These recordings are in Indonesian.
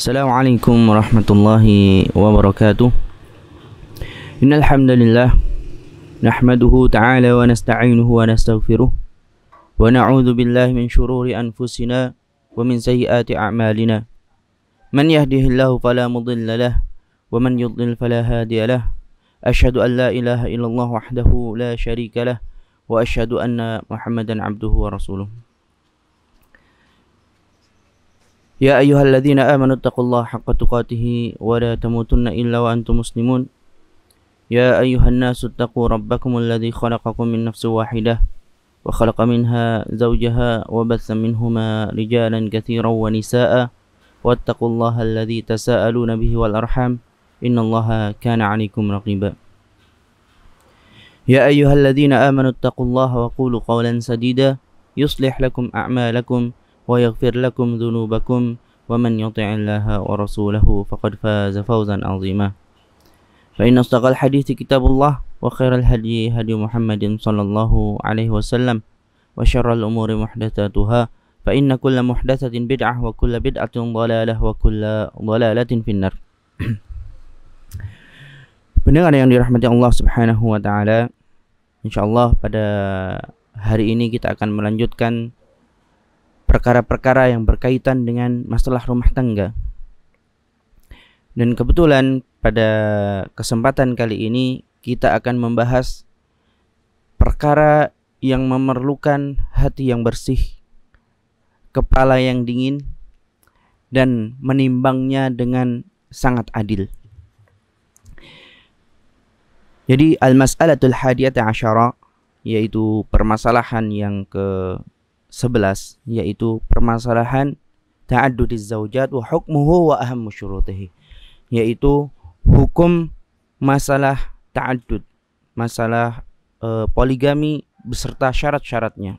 Assalamualaikum warahmatullahi wabarakatuh. Innal hamdalillah nahmaduhu ta'ala wa nasta'inuhu wa nastaghfiruh wa na'udzu billahi min shururi anfusina wa min sayyiati a'malina. Man yahdihillahu fala mudilla lahu wa man yudlil fala hadiya lahu. Asyhadu an la ilaha illallah wahdahu la syarika lahu wa asyhadu anna Muhammadan abduhu wa rasuluh. Ya ayyuhalladzina amanu taqullaha haqqa tuqatih wa la tamutunna illa wa antum muslimun. Ya ayyuhan nasu taqu rabbakumul ladzi khalaqakum min nafsin wahidah wa khalaqa minha zawjaha wa batha minhuma rijalan katsiran wa nisaa'a wattaqullaha alladzi tasaaluna bihi wal arham innallaha kana 'alaikum raqiba. Ya ayyuhalladzina amanu taqullaha wa qulu qawlan sadida yuslih lakum a'malakum wa yaghfir lakum dhunubakum wa man yuti'illaha wa rasulahu faqad faza fawzan 'azima. Fa inna asdaqal hadithi kitabullah wa khairal hadyi hadyu Muhammadin sallallahu alaihi wasallam wa syarral umuri muhdatsatuha fa inna kulla muhdatsatin bid'ah wa kulla bid'atin dhalalah wa kulla dhalalatin finnar. Pendengar yang dirahmati Allah Subhanahu wa taala, insyaallah pada hari ini kita akan melanjutkan perkara-perkara yang berkaitan dengan masalah rumah tangga. Dan kebetulan pada kesempatan kali ini kita akan membahas perkara yang memerlukan hati yang bersih, kepala yang dingin, dan menimbangnya dengan sangat adil. Jadi al-mas'alatul hadiyata asyara, yaitu permasalahan yang ke-11, yaitu permasalahan ta'addudiz zaujat wa hukmuhu wa ahammu syurutihi, yaitu hukum masalah ta'addud, masalah poligami beserta syarat-syaratnya.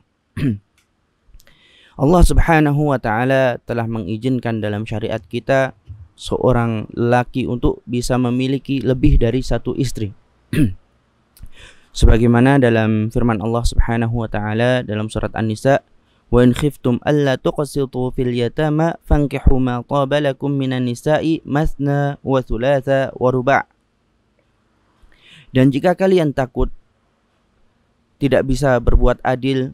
Allah Subhanahu wa taala telah mengizinkan dalam syariat kita seorang lelaki untuk bisa memiliki lebih dari satu istri. Sebagaimana dalam firman Allah Subhanahu wa taala dalam surat An-Nisa, wa in khiftum alla tuqsitu fil yatama fankihu ma taba lakum minan nisa'i masna wa thulatha wa ruba'. Dan jika kalian takut tidak bisa berbuat adil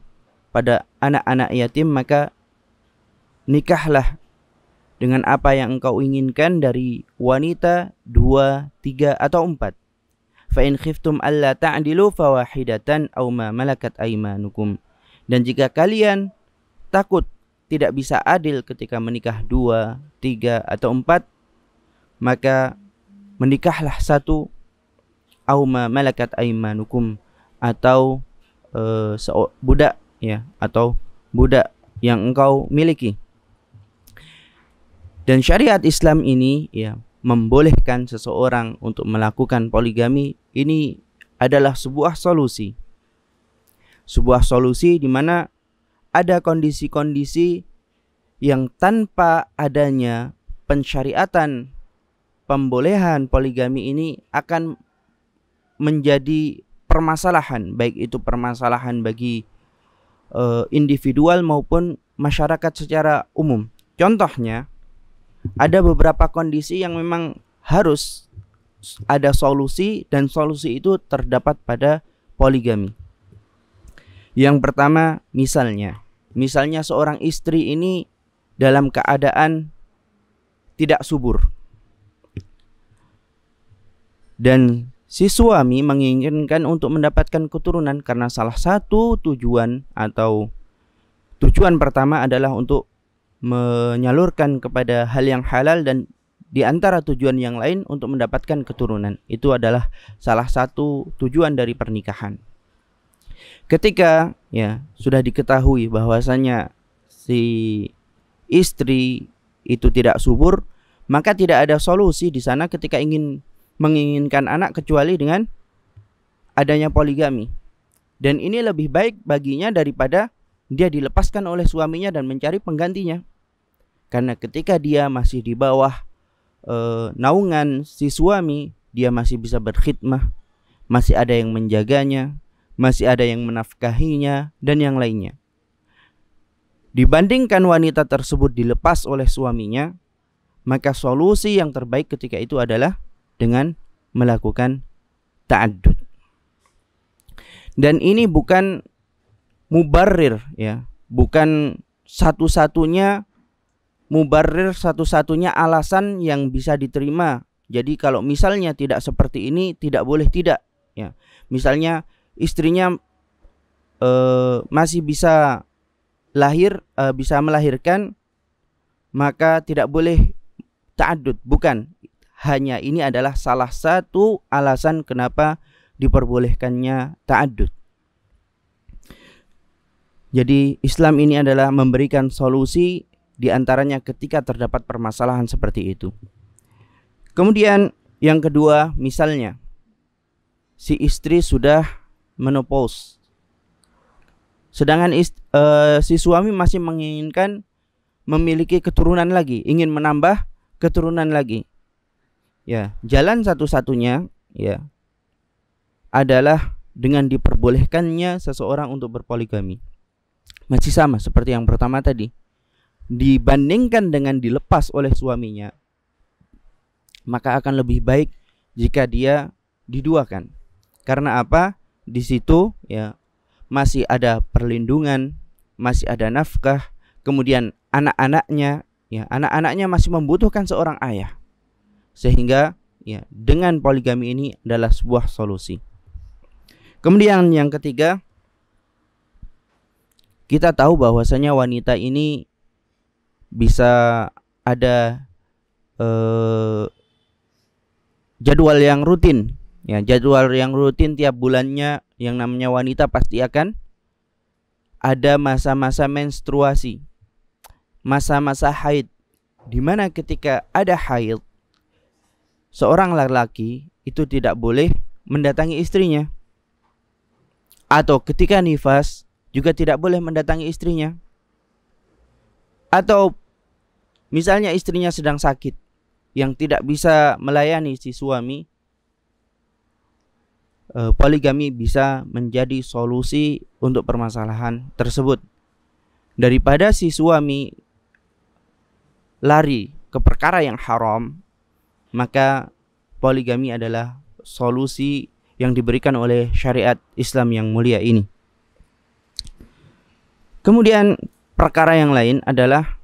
pada anak-anak yatim, maka nikahlah dengan apa yang engkau inginkan dari wanita 2, 3 atau 4. Fa in khiftum alla ta'dilu fawahidatan aw ma malakat aymanukum. Dan jika kalian takut tidak bisa adil ketika menikah 2, 3 atau 4, maka menikahlah satu, aw ma malakat aymanukum, atau budak, ya, atau budak yang engkau miliki. Dan syariat Islam ini, ya, membolehkan seseorang untuk melakukan poligami. Ini adalah sebuah solusi. Sebuah solusi di mana ada kondisi-kondisi yang tanpa adanya pensyariatan pembolehan poligami ini akan menjadi permasalahan, baik itu permasalahan bagi individual maupun masyarakat secara umum. Contohnya, ada beberapa kondisi yang memang harus ada solusi, dan solusi itu terdapat pada poligami. Yang pertama, misalnya seorang istri ini dalam keadaan tidak subur, dan si suami menginginkan untuk mendapatkan keturunan, karena salah satu tujuan atau tujuan pertama adalah untuk menyalurkan kepada hal yang halal, dan di antara tujuan yang lain untuk mendapatkan keturunan. Itu adalah salah satu tujuan dari pernikahan. Ketika, ya, sudah diketahui bahwasanya si istri itu tidak subur, maka tidak ada solusi di sana ketika menginginkan anak kecuali dengan adanya poligami. Dan ini lebih baik baginya daripada dia dilepaskan oleh suaminya dan mencari penggantinya. Karena ketika dia masih di bawah naungan si suami, dia masih bisa berkhidmah, masih ada yang menjaganya, masih ada yang menafkahinya, dan yang lainnya. Dibandingkan wanita tersebut dilepas oleh suaminya, maka solusi yang terbaik ketika itu adalah dengan melakukan ta'addud. Dan ini bukan mubarrir, ya, bukan satu-satunya mubarrir, satu-satunya alasan yang bisa diterima. Jadi kalau misalnya tidak seperti ini tidak boleh, tidak, ya. Misalnya istrinya masih bisa bisa melahirkan, maka tidak boleh ta'addud. Bukan, hanya ini adalah salah satu alasan kenapa diperbolehkannya ta'addud. Jadi Islam ini adalah memberikan solusi diantaranya ketika terdapat permasalahan seperti itu. Kemudian yang kedua, misalnya si istri sudah menopause, sedangkan si suami masih menginginkan memiliki keturunan lagi, ingin menambah keturunan lagi. Ya, jalan satu-satunya, ya, adalah dengan diperbolehkannya seseorang untuk berpoligami. Masih sama seperti yang pertama tadi. Dibandingkan dengan dilepas oleh suaminya, maka akan lebih baik jika dia diduakan. Karena apa? Di situ, ya, masih ada perlindungan, masih ada nafkah, kemudian anak-anaknya, ya, anak-anaknya masih membutuhkan seorang ayah. Sehingga, ya, dengan poligami ini adalah sebuah solusi. Kemudian yang ketiga, kita tahu bahwasanya wanita ini bisa ada jadwal yang rutin, ya, jadwal yang rutin tiap bulannya. Yang namanya wanita pasti akan ada masa-masa menstruasi, masa-masa haid, di mana ketika ada haid, seorang laki-laki itu tidak boleh mendatangi istrinya, atau ketika nifas juga tidak boleh mendatangi istrinya. Atau misalnya istrinya sedang sakit yang tidak bisa melayani si suami, poligami bisa menjadi solusi untuk permasalahan tersebut. Daripada si suami lari ke perkara yang haram, maka poligami adalah solusi yang diberikan oleh syariat Islam yang mulia ini. Kemudian perkara yang lain adalah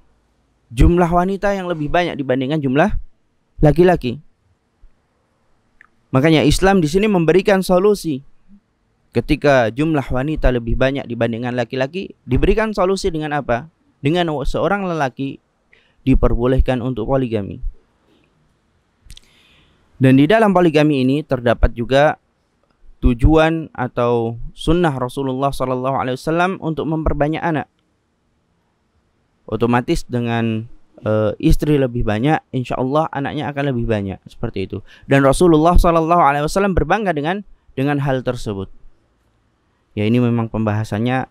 jumlah wanita yang lebih banyak dibandingkan jumlah laki-laki. Makanya Islam di sini memberikan solusi. Ketika jumlah wanita lebih banyak dibandingkan laki-laki, diberikan solusi dengan apa? Dengan seorang lelaki diperbolehkan untuk poligami. Dan di dalam poligami ini terdapat juga tujuan atau sunnah Rasulullah SAW untuk memperbanyak anak. Otomatis dengan istri lebih banyak, insya Allah anaknya akan lebih banyak, seperti itu. Dan Rasulullah SAW berbangga dengan hal tersebut. Ya, ini memang pembahasannya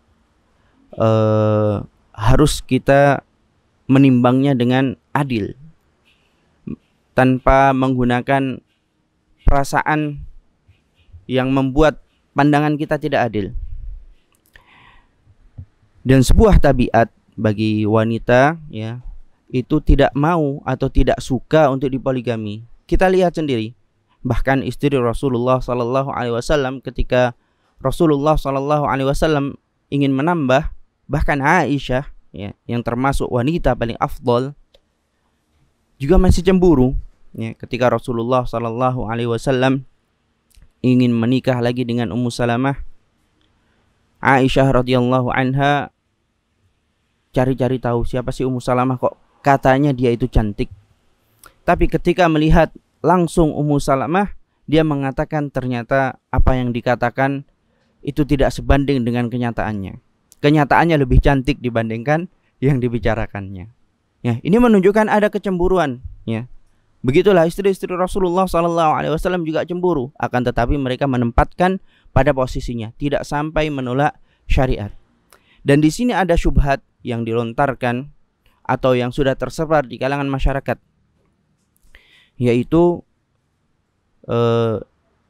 harus kita menimbangnya dengan adil, tanpa menggunakan perasaan yang membuat pandangan kita tidak adil. Dan sebuah tabiat bagi wanita, ya, itu tidak mau atau tidak suka untuk dipoligami. Kita lihat sendiri, bahkan istri Rasulullah SAW ketika Rasulullah SAW ingin menambah, bahkan Aisyah, ya, yang termasuk wanita paling afdol, juga masih cemburu, ya, ketika Rasulullah SAW ingin menikah lagi dengan Ummu Salamah. Aisyah radhiyallahu anha cari-cari tahu siapa sih Ummu Salamah, kok katanya dia itu cantik. Tapi ketika melihat langsung Ummu Salamah, dia mengatakan ternyata apa yang dikatakan itu tidak sebanding dengan kenyataannya. Kenyataannya lebih cantik dibandingkan yang dibicarakannya. Ya, ini menunjukkan ada kecemburuan, ya. Begitulah istri-istri Rasulullah SAW juga cemburu, akan tetapi mereka menempatkan pada posisinya, tidak sampai menolak syariat. Dan di sini ada syubhat yang dilontarkan atau yang sudah tersebar di kalangan masyarakat, yaitu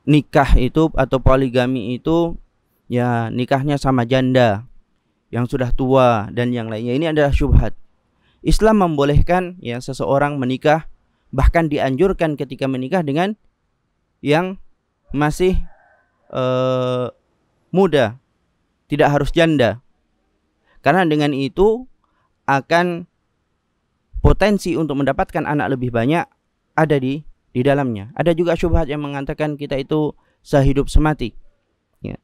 nikah itu atau poligami itu, ya, nikahnya sama janda yang sudah tua dan yang lainnya. Ini adalah syubhat. Islam membolehkan, ya, seseorang menikah bahkan dianjurkan ketika menikah dengan yang masih muda, tidak harus janda. Karena dengan itu akan potensi untuk mendapatkan anak lebih banyak ada di dalamnya. Ada juga syubhat yang mengatakan kita itu sehidup semati. Ya.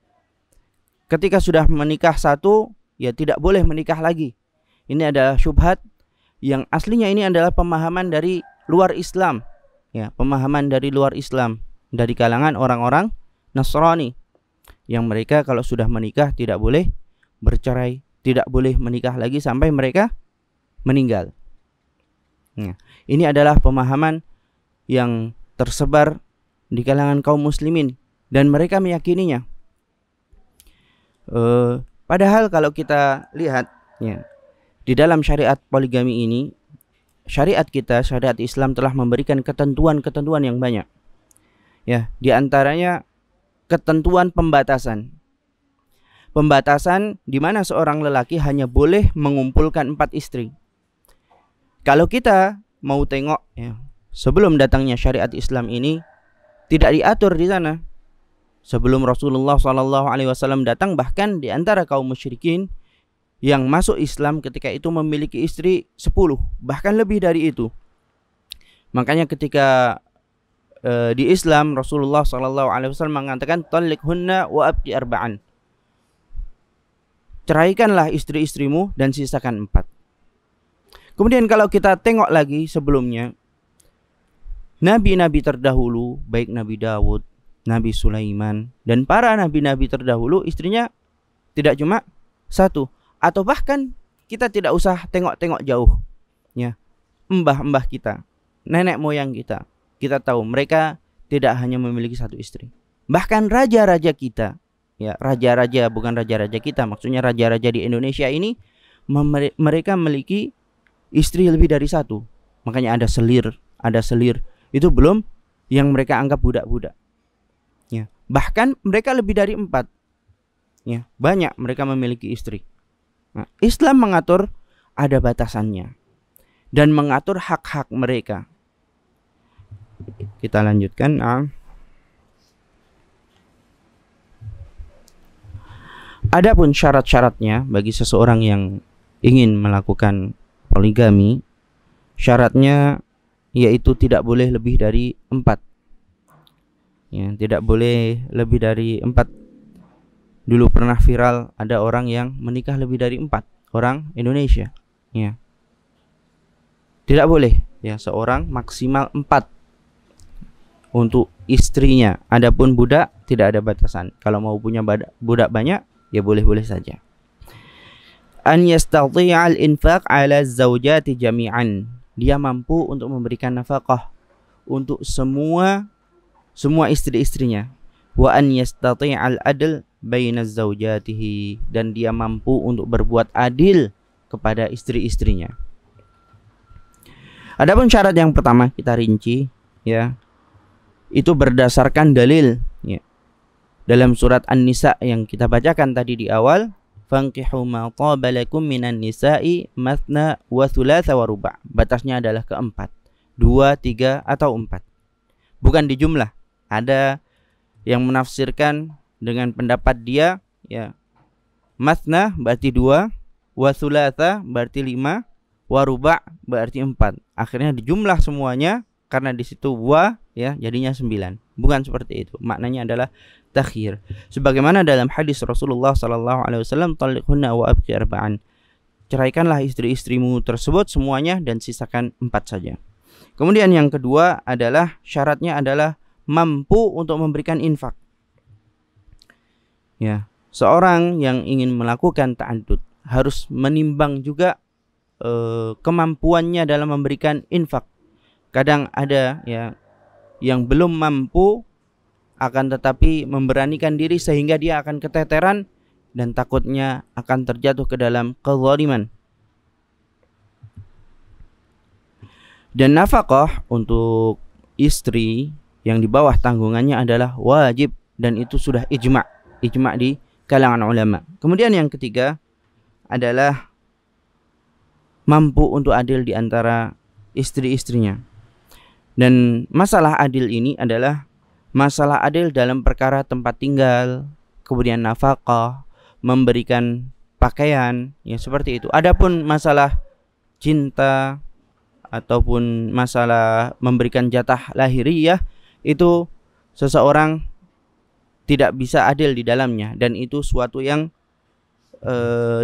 Ketika sudah menikah satu, ya tidak boleh menikah lagi. Ini adalah syubhat yang aslinya ini adalah pemahaman dari luar Islam. Ya, pemahaman dari luar Islam, dari kalangan orang-orang Nasrani, yang mereka kalau sudah menikah tidak boleh bercerai, tidak boleh menikah lagi sampai mereka meninggal. Nah, ini adalah pemahaman yang tersebar di kalangan kaum muslimin dan mereka meyakininya. Padahal kalau kita lihat ya, di dalam syariat poligami ini, syariat kita, syariat Islam telah memberikan ketentuan-ketentuan yang banyak. Ya, di antaranya ketentuan pembatasan. Pembatasan di mana seorang lelaki hanya boleh mengumpulkan 4 istri. Kalau kita mau tengok ya, sebelum datangnya syariat Islam ini tidak diatur di sana. Sebelum Rasulullah SAW datang, bahkan di antara kaum musyrikin yang masuk Islam ketika itu memiliki istri 10, bahkan lebih dari itu. Makanya ketika di Islam Rasulullah SAW mengatakan talliqhunna wa abqi arba'an. Ceraikanlah istri-istrimu dan sisakan 4. Kemudian kalau kita tengok lagi sebelumnya, nabi-nabi terdahulu, baik Nabi Daud, Nabi Sulaiman, dan para nabi-nabi terdahulu istrinya tidak cuma 1. Atau bahkan kita tidak usah tengok-tengok jauh ya, mbah-mbah kita, nenek moyang kita, kita tahu mereka tidak hanya memiliki 1 istri. Bahkan raja-raja kita, ya raja-raja, bukan raja-raja kita, maksudnya raja-raja di Indonesia ini, mereka memiliki istri lebih dari 1. Makanya ada selir, itu belum yang mereka anggap budak-budak. Ya, bahkan mereka lebih dari 4. Ya, banyak mereka memiliki istri. Nah, Islam mengatur ada batasannya dan mengatur hak-hak mereka. Kita lanjutkan. Adapun syarat-syaratnya bagi seseorang yang ingin melakukan poligami, syaratnya yaitu tidak boleh lebih dari 4. Ya, tidak boleh lebih dari 4. Dulu pernah viral ada orang yang menikah lebih dari 4, orang Indonesia. Ya. Tidak boleh ya, seorang maksimal 4 untuk istrinya. Adapun budak tidak ada batasan. Kalau mau punya budak banyak ya boleh-boleh saja. An yastati'al infaq 'ala zaujati jami'an. Dia mampu untuk memberikan nafkah untuk semua istri-istrinya. Wa an yastati'al adl baina zaujatihi, dan dia mampu untuk berbuat adil kepada istri-istrinya. Adapun syarat yang pertama kita rinci ya, itu berdasarkan dalil ya. Dalam surat An-Nisa yang kita bacakan tadi di awal, fankihu ma taba lakum minan nisa'i mathna wa thulatha wa ruba'. Batasnya adalah ke-4, 2, 3 atau 4. Bukan di jumlah. Ada yang menafsirkan dengan pendapat dia ya, mathna berarti 2, wa thulatha berarti 5, wa ruba' berarti 4. Akhirnya dijumlah semuanya karena di situ wa ya jadinya 9. Bukan seperti itu. Maknanya adalah takhir. Sebagaimana dalam hadis Rasulullah SAW, talliqhunna wa abqi arba'an. Ceraikanlah istri-istrimu tersebut semuanya dan sisakan 4 saja. Kemudian yang kedua adalah syaratnya adalah mampu untuk memberikan infak. Ya, seorang yang ingin melakukan ta'addud harus menimbang juga kemampuannya dalam memberikan infak. Kadang ada ya yang belum mampu akan tetapi memberanikan diri sehingga dia akan keteteran dan takutnya akan terjatuh ke dalam kezaliman. Dan nafkah untuk istri yang di bawah tanggungannya adalah wajib, dan itu sudah ijma' di kalangan ulama. Kemudian yang ketiga adalah mampu untuk adil di antara istri-istrinya. Dan masalah adil ini adalah masalah adil dalam perkara tempat tinggal, kemudian nafkah, memberikan pakaian, ya seperti itu. Adapun masalah cinta ataupun masalah memberikan jatah lahiriah, itu seseorang tidak bisa adil di dalamnya, dan itu suatu yang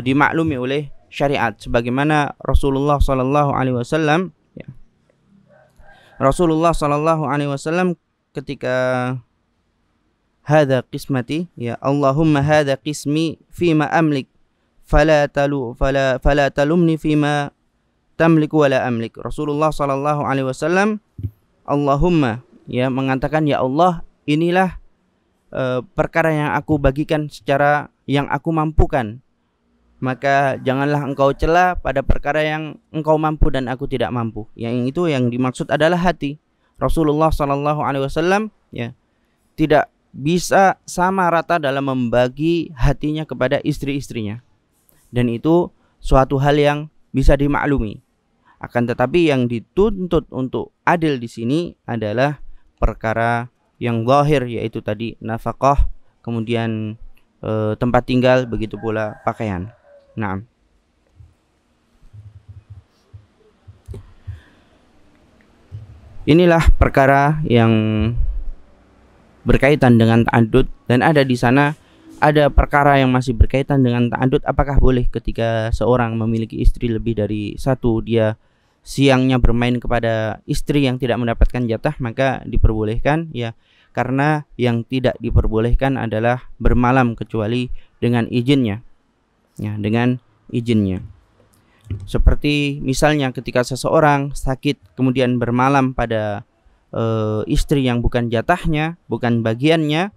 dimaklumi oleh syariat, sebagaimana Rasulullah sallallahu alaihi wasallam, ya. Rasulullah sallallahu alaihi wasallam ketika hadza qismati, ya Allahumma hadza qismi fima amlik fala talumni fima tamliku wala amlik. Rasulullah sallallahu alaihi wasallam Allahumma, ya mengatakan, ya Allah, inilah perkara yang aku bagikan secara yang aku mampukan, maka janganlah engkau cela pada perkara yang engkau mampu dan aku tidak mampu. Yang itu yang dimaksud adalah hati. Rasulullah sallallahu alaihi wasallam, ya, tidak bisa sama rata dalam membagi hatinya kepada istri-istrinya, dan itu suatu hal yang bisa dimaklumi. Akan tetapi yang dituntut untuk adil di sini adalah perkara yang zahir, yaitu tadi nafkah, kemudian tempat tinggal, begitu pula pakaian. Nah, inilah perkara yang berkaitan dengan ta'addud, dan ada di sana ada perkara yang masih berkaitan dengan ta'addud. Apakah boleh ketika seorang memiliki istri lebih dari satu, dia siangnya bermain kepada istri yang tidak mendapatkan jatah? Maka diperbolehkan, ya, karena yang tidak diperbolehkan adalah bermalam kecuali dengan izinnya, ya, dengan izinnya. Seperti misalnya ketika seseorang sakit kemudian bermalam pada istri yang bukan jatahnya, bukan bagiannya,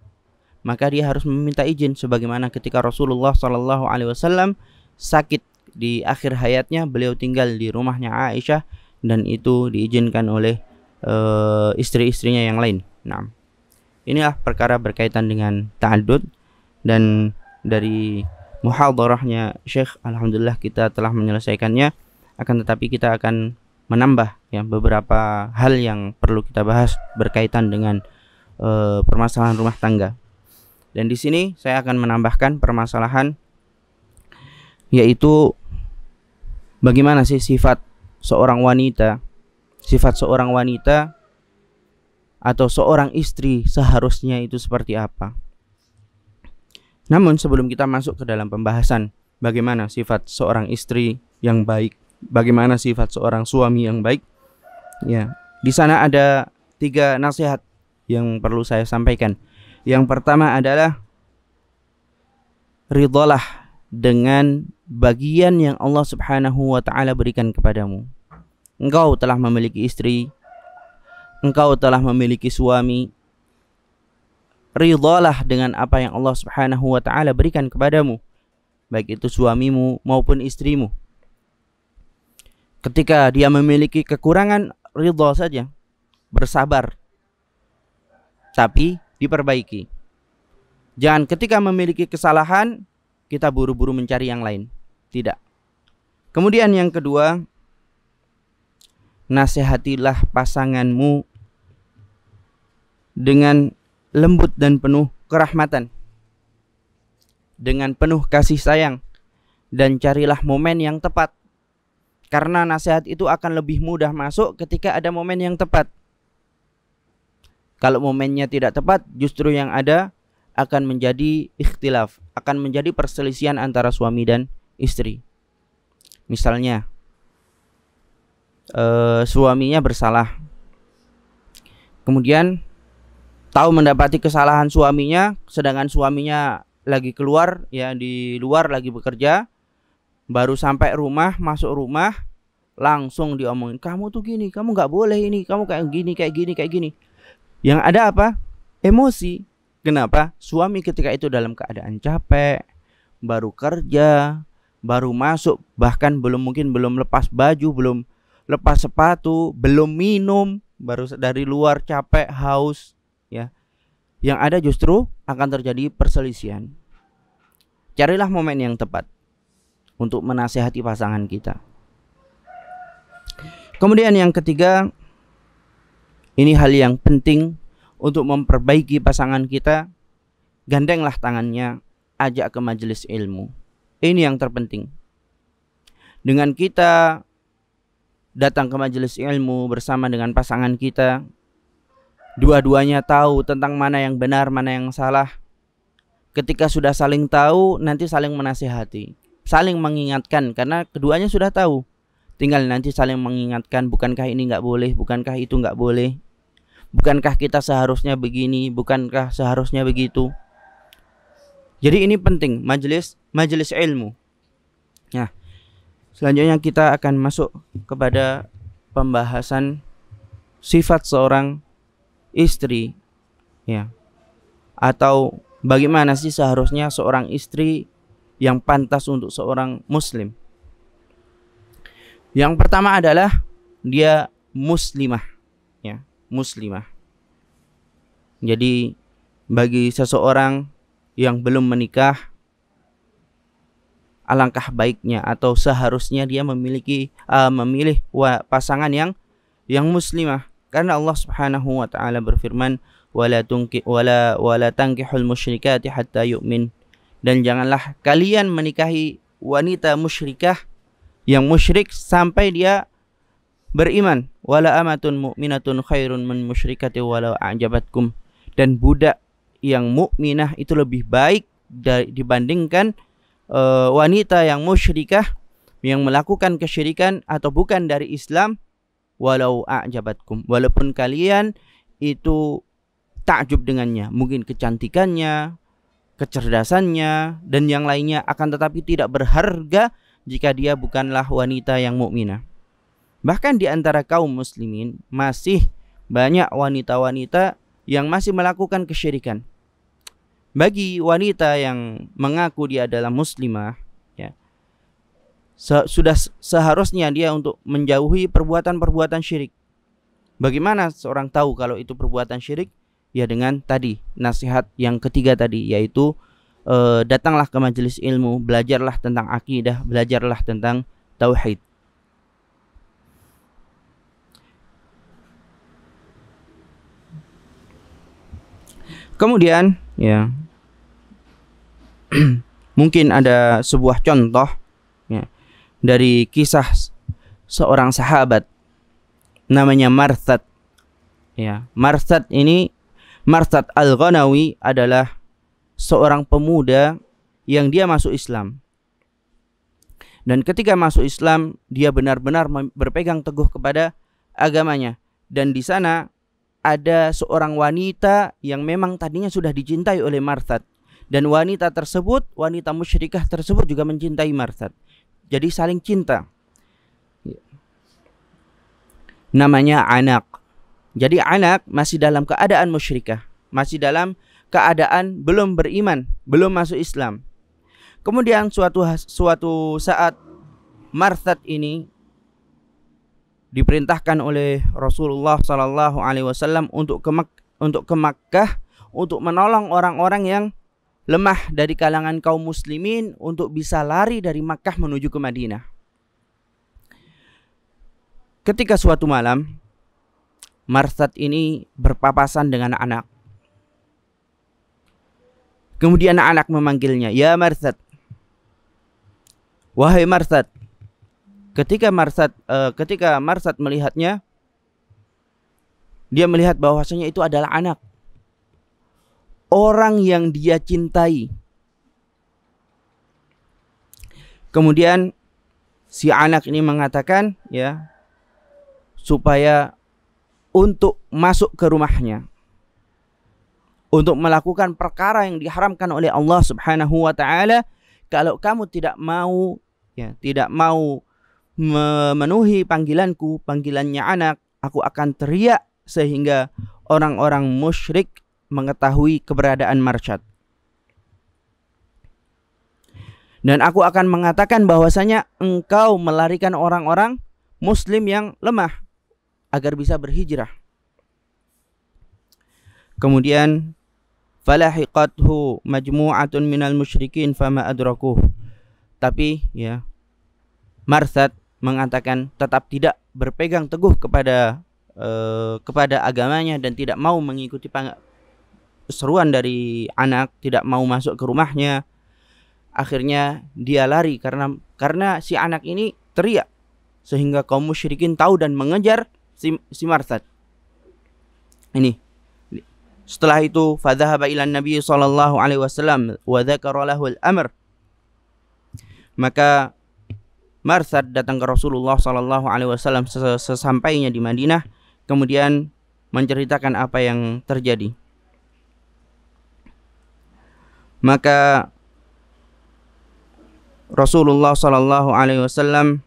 maka dia harus meminta izin, sebagaimana ketika Rasulullah sallallahu alaihi wasallam sakit di akhir hayatnya, beliau tinggal di rumahnya Aisyah, dan itu diizinkan oleh istri-istrinya yang lain. Nah, inilah perkara berkaitan dengan ta'addud, dan dari muhadharahnya Syekh, alhamdulillah kita telah menyelesaikannya. Akan tetapi kita akan menambah, ya, beberapa hal yang perlu kita bahas berkaitan dengan permasalahan rumah tangga. Dan di sini saya akan menambahkan permasalahan, yaitu bagaimana sih sifat seorang wanita atau seorang istri seharusnya itu seperti apa. Namun sebelum kita masuk ke dalam pembahasan bagaimana sifat seorang istri yang baik, bagaimana sifat seorang suami yang baik, ya, di sana ada 3 nasihat yang perlu saya sampaikan. Yang pertama adalah ridhalah dengan bagian yang Allah Subhanahu wa taala berikan kepadamu. Engkau telah memiliki istri, engkau telah memiliki suami, ridhalah dengan apa yang Allah Subhanahu wa taala berikan kepadamu, baik itu suamimu maupun istrimu. Ketika dia memiliki kekurangan, ridha saja, bersabar, tapi diperbaiki. Jangan ketika memiliki kesalahan kita buru-buru mencari yang lain. Tidak. Kemudian yang kedua, nasihatilah pasanganmu dengan lembut dan penuh kerahmatan, dengan penuh kasih sayang, dan carilah momen yang tepat. Karena nasihat itu akan lebih mudah masuk ketika ada momen yang tepat. Kalau momennya tidak tepat, justru yang ada akan menjadi ikhtilaf, akan menjadi perselisihan antara suami dan istri. Misalnya suaminya bersalah, kemudian tahu mendapati kesalahan suaminya, sedangkan suaminya lagi keluar, ya, di luar lagi bekerja, baru sampai rumah, masuk rumah, langsung diomongin, kamu tuh gini, kamu nggak boleh ini, kamu kayak gini, kayak gini, kayak gini. Yang ada apa? Emosi. Kenapa? Suami ketika itu dalam keadaan capek, baru kerja, baru masuk, bahkan mungkin belum lepas baju, belum lepas sepatu, belum minum, baru dari luar capek, haus, ya. Yang ada justru akan terjadi perselisihan. Carilah momen yang tepat untuk menasihati pasangan kita. Kemudian yang ketiga, Ini hal yang penting untuk memperbaiki pasangan kita. Gandenglah tangannya, ajak ke majelis ilmu. Ini yang terpenting. Dengan kita datang ke majelis ilmu bersama dengan pasangan kita, dua-duanya tahu tentang mana yang benar, mana yang salah. Ketika sudah saling tahu, nanti saling menasihati, saling mengingatkan, karena keduanya sudah tahu. Tinggal nanti saling mengingatkan, bukankah ini nggak boleh, bukankah itu nggak boleh, bukankah kita seharusnya begini, bukankah seharusnya begitu. Jadi ini penting, majelis ilmu. Nah, selanjutnya kita akan masuk kepada pembahasan sifat seorang istri, ya, atau bagaimana sih seharusnya seorang istri yang pantas untuk seorang muslim. Yang pertama adalah dia muslimah, ya, muslimah. Jadi bagi seseorang yang belum menikah, alangkah baiknya atau seharusnya dia memilih pasangan yang muslimah, karena Allah Subhanahu wa taala berfirman, wala tankihul musyrikati hatta yu'min, dan janganlah kalian menikahi wanita musyrikah yang musyrik sampai dia beriman. Wala amatun mu'minatun khairun min musyrikati walau a'jabatkum, dan budak yang mukminah itu lebih baik dibandingkan wanita yang musyrikah yang melakukan kesyirikan atau bukan dari Islam, walau a'jabatkum, walaupun kalian itu takjub dengannya, mungkin kecantikannya, kecerdasannya, dan yang lainnya, akan tetapi tidak berharga jika dia bukanlah wanita yang mukminah. Bahkan di antara kaum muslimin masih banyak wanita-wanita yang masih melakukan kesyirikan. Bagi wanita yang mengaku dia adalah muslimah, ya, sudah seharusnya dia untuk menjauhi perbuatan-perbuatan syirik. Bagaimana seorang tahu kalau itu perbuatan syirik? Ya dengan tadi nasihat yang ketiga tadi, yaitu datanglah ke majelis ilmu, belajarlah tentang akidah, belajarlah tentang tauhid. Kemudian ya mungkin ada sebuah contoh, ya, dari kisah seorang sahabat namanya Marthad. Ya, Marthad Al-Ghanawi adalah seorang pemuda yang dia masuk Islam. Dan ketika masuk Islam, dia benar-benar berpegang teguh kepada agamanya. Dan di sana ada seorang wanita yang memang tadinya sudah dicintai oleh Marthad. Dan wanita tersebut, wanita musyrikah tersebut juga mencintai Marthad. Jadi saling cinta. Namanya Anak. Jadi Anak masih dalam keadaan musyrikah, masih dalam keadaan belum beriman, belum masuk Islam. Kemudian suatu saat Marthad ini diperintahkan oleh Rasulullah SAW untuk ke Makkah untuk menolong orang-orang yang lemah dari kalangan kaum muslimin untuk bisa lari dari Makkah menuju ke Madinah. Ketika suatu malam Marthad ini berpapasan dengan Anak. Kemudian Anak memanggilnya, "Ya Marthad." Wahai Marthad. Ketika Marthad melihatnya, dia melihat bahwasanya itu adalah Anak, orang yang dia cintai. Kemudian si Anak ini mengatakan, ya, supaya untuk masuk ke rumahnya, untuk melakukan perkara yang diharamkan oleh Allah Subhanahu wa taala. Kalau kamu tidak mau memenuhi panggilanku, panggilannya Anak, aku akan teriak sehingga orang-orang musyrik mengetahui keberadaan Marthad. Dan aku akan mengatakan bahwasanya engkau melarikan orang-orang muslim yang lemah agar bisa berhijrah. Kemudian falahiqathu majmu'atun minal musyrikin fama adrakuh. Tapi ya, Marthad mengatakan tetap tidak berpegang teguh kepada kepada agamanya dan tidak mau mengikuti seruan dari anak, tidak mau masuk ke rumahnya. Akhirnya dia lari karena si anak ini teriak sehingga kaum musyrikin tahu dan mengejar si Marsad. Ini. Setelah itu fadhahaba ila Nabi sallallahu alaihi wasallam wa dzakara lahu al-amr. Maka Marsad datang ke Rasulullah sallallahu alaihi wasallam sesampainya di Madinah, kemudian menceritakan apa yang terjadi. Maka Rasulullah sallallahu alaihi wasallam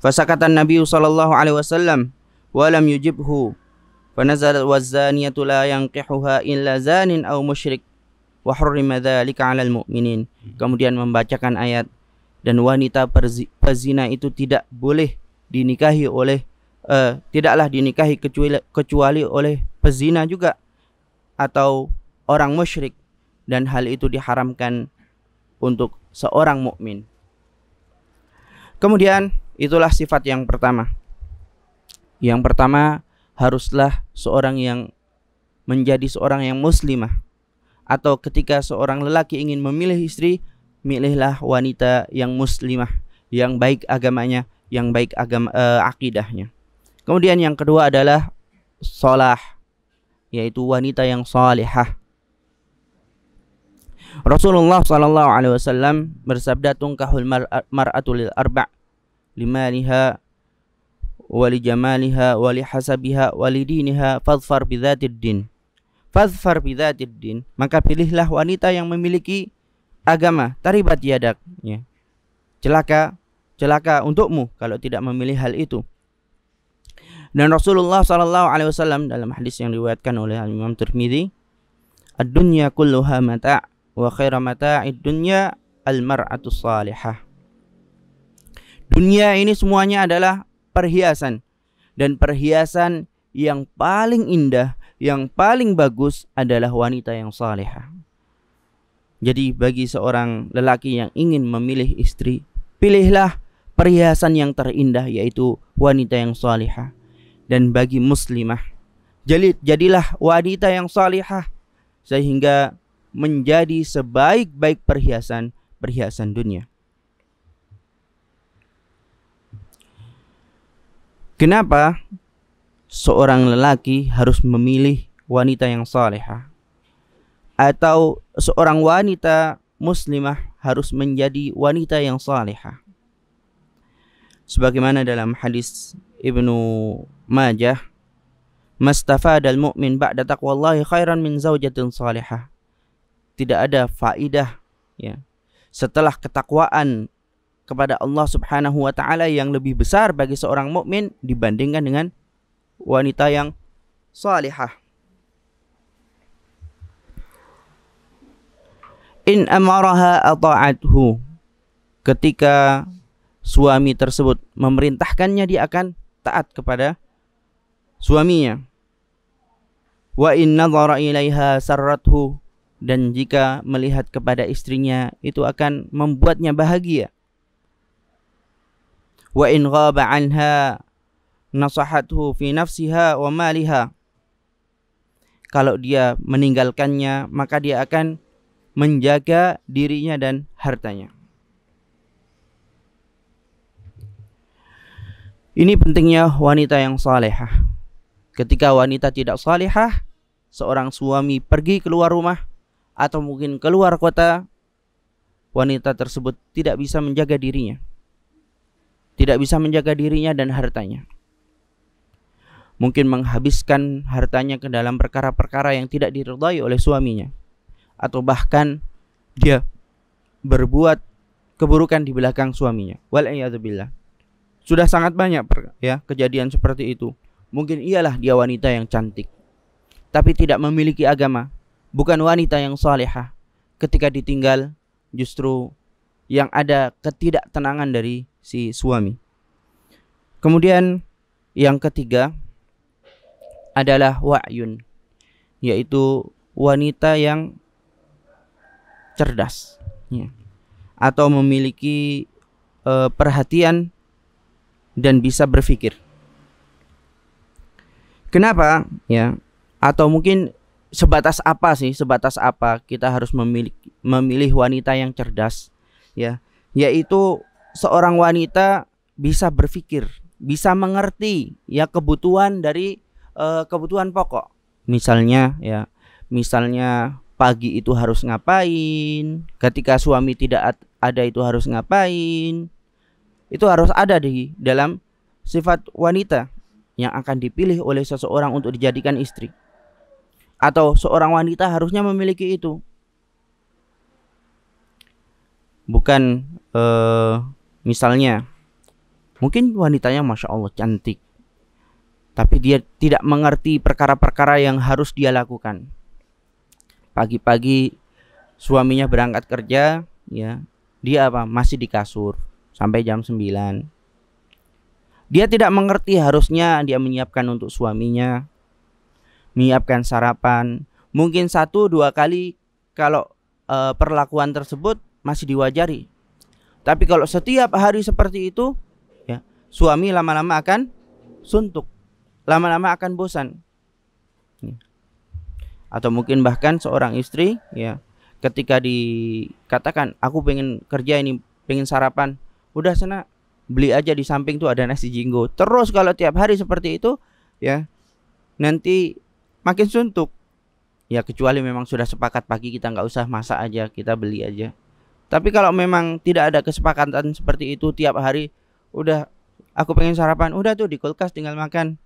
fasakatan Nabi sallallahu alaihi wasallam wa lam yujibhu fanazalat wazaniyatu la yanqihuha illa zanin aw musyrik wa hurrima dzalika 'alal mu'minin. Kemudian membacakan ayat, dan wanita pezina itu tidak boleh dinikahi oleh tidaklah dinikahi kecuali oleh pezina juga atau orang musyrik, dan hal itu diharamkan untuk seorang mukmin. Kemudian itulah sifat yang pertama. Yang pertama, haruslah seorang yang menjadi seorang yang muslimah, atau ketika seorang lelaki ingin memilih istri, milihlah wanita yang muslimah, yang baik agamanya, yang baik akidahnya. Kemudian yang kedua adalah salah, yaitu wanita yang salihah. Rasulullah sallallahu alaihi wasallam bersabda, tunkahul mar'atu lil arba' limaliha wali jamaliha wali hasabiha wali diniha fadfar bidzatid din. Fadfar bidzatid din, maka pilihlah wanita yang memiliki agama. Taribat yadak, ya. Celaka untukmu kalau tidak memilih hal itu. Dan Rasulullah sallallahu alaihi wasallam dalam hadis yang diriwayatkan oleh Imam Tirmidzi, ad-dunya kulluha mata' wa khairu mata'id dunya al-mar'atu salihah. Dunia ini semuanya adalah perhiasan, dan perhiasan yang paling indah, yang paling bagus adalah wanita yang salihah. Jadi bagi seorang lelaki yang ingin memilih istri, pilihlah perhiasan yang terindah, yaitu wanita yang salihah. Dan bagi muslimah, jadilah wanita yang salihah sehingga menjadi sebaik-baik perhiasan dunia. Kenapa seorang lelaki harus memilih wanita yang salihah? Atau seorang wanita muslimah harus menjadi wanita yang salihah? Sebagaimana dalam hadis Ibnu Majah, mastafadal mu'min ba'da taqwallahi khairan min zaujatin salihah. Tidak ada faidah, ya, setelah ketakwaan kepada Allah Subhanahu wa taala yang lebih besar bagi seorang mukmin dibandingkan dengan wanita yang salihah. In amaraha ata'athu, ketika suami tersebut memerintahkannya, dia akan taat kepada suaminya. Wa in nadhara ilaiha sarrathu, dan jika melihat kepada istrinya itu akan membuatnya bahagia. Wa in ghaba anha nasahathu fi nafsiha wa maliha, kalau dia meninggalkannya maka dia akan menjaga dirinya dan hartanya. Ini pentingnya wanita yang salihah. Ketika wanita tidak salihah, seorang suami pergi keluar rumah atau mungkin keluar kota, wanita tersebut tidak bisa menjaga dirinya. Tidak bisa menjaga dirinya dan hartanya. Mungkin menghabiskan hartanya ke dalam perkara-perkara yang tidak diridhai oleh suaminya. Atau bahkan dia berbuat keburukan di belakang suaminya. Wal'iyadzubillah. Sudah sangat banyak kejadian seperti itu. Mungkin ialah dia wanita yang cantik, tapi tidak memiliki agama. Bukan wanita yang salihah. Ketika ditinggal, justru yang ada ketidaktenangan dari si suami. Kemudian yang ketiga adalah wa'yun, yaitu wanita yang cerdas, ya, atau memiliki perhatian dan bisa berpikir. Kenapa ya? Atau mungkin sebatas apa sih? Sebatas apa kita harus memilih wanita yang cerdas ya? Yaitu seorang wanita bisa berpikir, bisa mengerti ya kebutuhan dari kebutuhan pokok. Misalnya ya, misalnya pagi itu harus ngapain, ketika suami tidak ada itu harus ngapain. Itu harus ada di dalam sifat wanita yang akan dipilih oleh seseorang untuk dijadikan istri. Atau seorang wanita harusnya memiliki itu. Bukan misalnya mungkin wanitanya Masya Allah cantik, tapi dia tidak mengerti perkara-perkara yang harus dia lakukan. Pagi-pagi suaminya berangkat kerja ya, dia apa? Masih di kasur sampai jam 9. Dia tidak mengerti harusnya dia menyiapkan untuk suaminya, menyiapkan sarapan. Mungkin 1-2 kali kalau perlakuan tersebut masih diwajari. Tapi kalau setiap hari seperti itu, ya, suami lama-lama akan suntuk, lama-lama akan bosan. Atau mungkin bahkan seorang istri, ya, ketika dikatakan aku pengen kerja ini, pengen sarapan, udah sana beli aja di samping tuh ada nasi jinggo. Terus kalau tiap hari seperti itu, ya, nanti makin suntuk. Ya kecuali memang sudah sepakat pagi kita nggak usah masak aja, kita beli aja. Tapi kalau memang tidak ada kesepakatan seperti itu, tiap hari udah aku pengen sarapan, udah tuh di kulkas tinggal makan.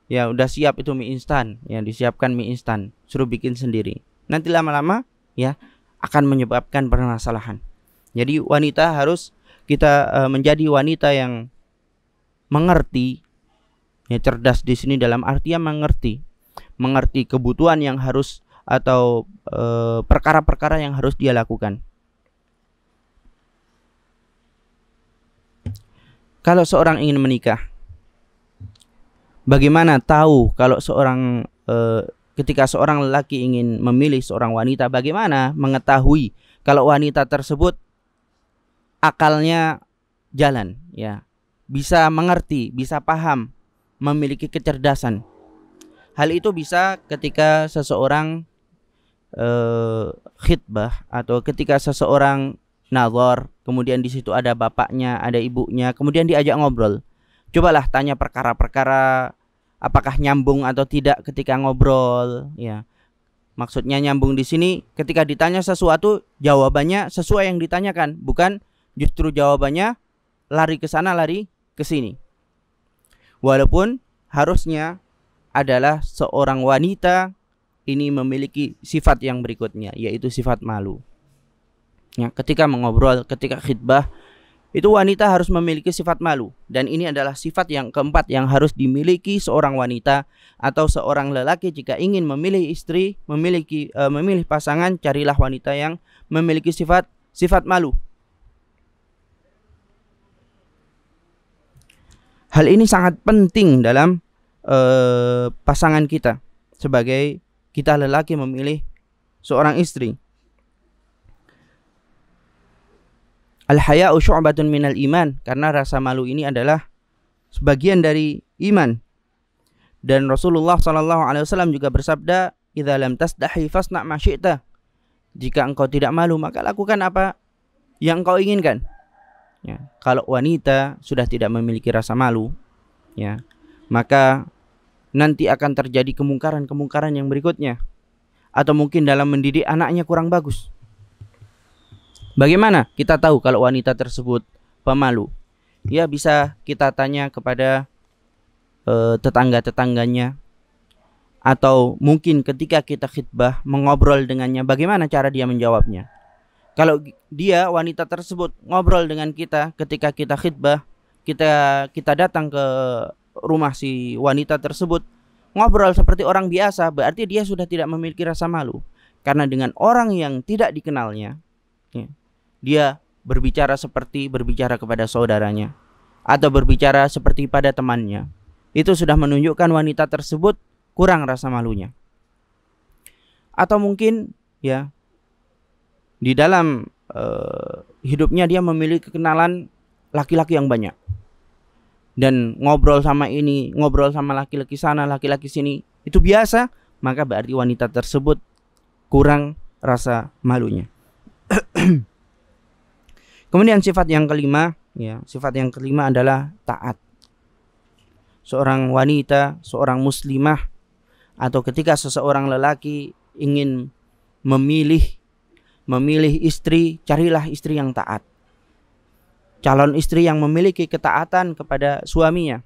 Ya udah siap itu mie instan, ya disiapkan mie instan, suruh bikin sendiri. Nanti lama-lama ya akan menyebabkan permasalahan. Jadi wanita harus kita menjadi wanita yang mengerti, ya cerdas di sini dalam artian mengerti kebutuhan yang harus atau perkara-perkara yang harus dia lakukan. Kalau seorang ingin menikah, bagaimana tahu kalau ketika seorang lelaki ingin memilih seorang wanita, bagaimana mengetahui kalau wanita tersebut akalnya jalan, ya, bisa mengerti, bisa paham, memiliki kecerdasan. Hal itu bisa ketika seseorang khitbah atau ketika seseorang nazar, kemudian di situ ada bapaknya, ada ibunya, kemudian diajak ngobrol. Cobalah tanya perkara-perkara apakah nyambung atau tidak ketika ngobrol, ya. Maksudnya nyambung di sini ketika ditanya sesuatu jawabannya sesuai yang ditanyakan, bukan justru jawabannya lari ke sana, lari ke sini. Walaupun harusnya adalah seorang wanita ini memiliki sifat yang berikutnya, yaitu sifat malu. Ya, ketika mengobrol, ketika khitbah, itu wanita harus memiliki sifat malu. Dan ini adalah sifat yang keempat yang harus dimiliki seorang wanita atau seorang lelaki jika ingin memilih istri, memilih pasangan. Carilah wanita yang memiliki sifat malu. Hal ini sangat penting dalam pasangan kita sebagai kita lelaki memilih seorang istri. Al-haya'u syu'batun minal iman, karena rasa malu ini adalah sebagian dari iman. Dan Rasulullah SAW juga bersabda, "Idza lam tasdahi fasna' ma syi'ta." Jika engkau tidak malu, maka lakukan apa yang engkau inginkan. Ya, kalau wanita sudah tidak memiliki rasa malu, ya, maka nanti akan terjadi kemungkaran yang berikutnya. Atau mungkin dalam mendidik anaknya kurang bagus. Bagaimana kita tahu kalau wanita tersebut pemalu? Ya bisa kita tanya kepada tetangga-tetangganya. Atau mungkin ketika kita khitbah mengobrol dengannya, bagaimana cara dia menjawabnya? Kalau dia wanita tersebut ngobrol dengan kita ketika kita khitbah, kita datang ke rumah si wanita tersebut, ngobrol seperti orang biasa, berarti dia sudah tidak memiliki rasa malu. Karena dengan orang yang tidak dikenalnya, ya, dia berbicara seperti berbicara kepada saudaranya atau berbicara seperti pada temannya. Itu sudah menunjukkan wanita tersebut kurang rasa malunya. Atau mungkin ya di dalam hidupnya dia memiliki kenalan laki-laki yang banyak. dan ngobrol sama ini, ngobrol sama laki-laki sana, laki-laki sini, itu biasa, maka berarti wanita tersebut kurang rasa malunya. Kemudian sifat yang kelima, ya, sifat yang kelima adalah taat. Seorang wanita, seorang muslimah, atau ketika seseorang lelaki ingin memilih istri, carilah istri yang taat. Calon istri yang memiliki ketaatan kepada suaminya.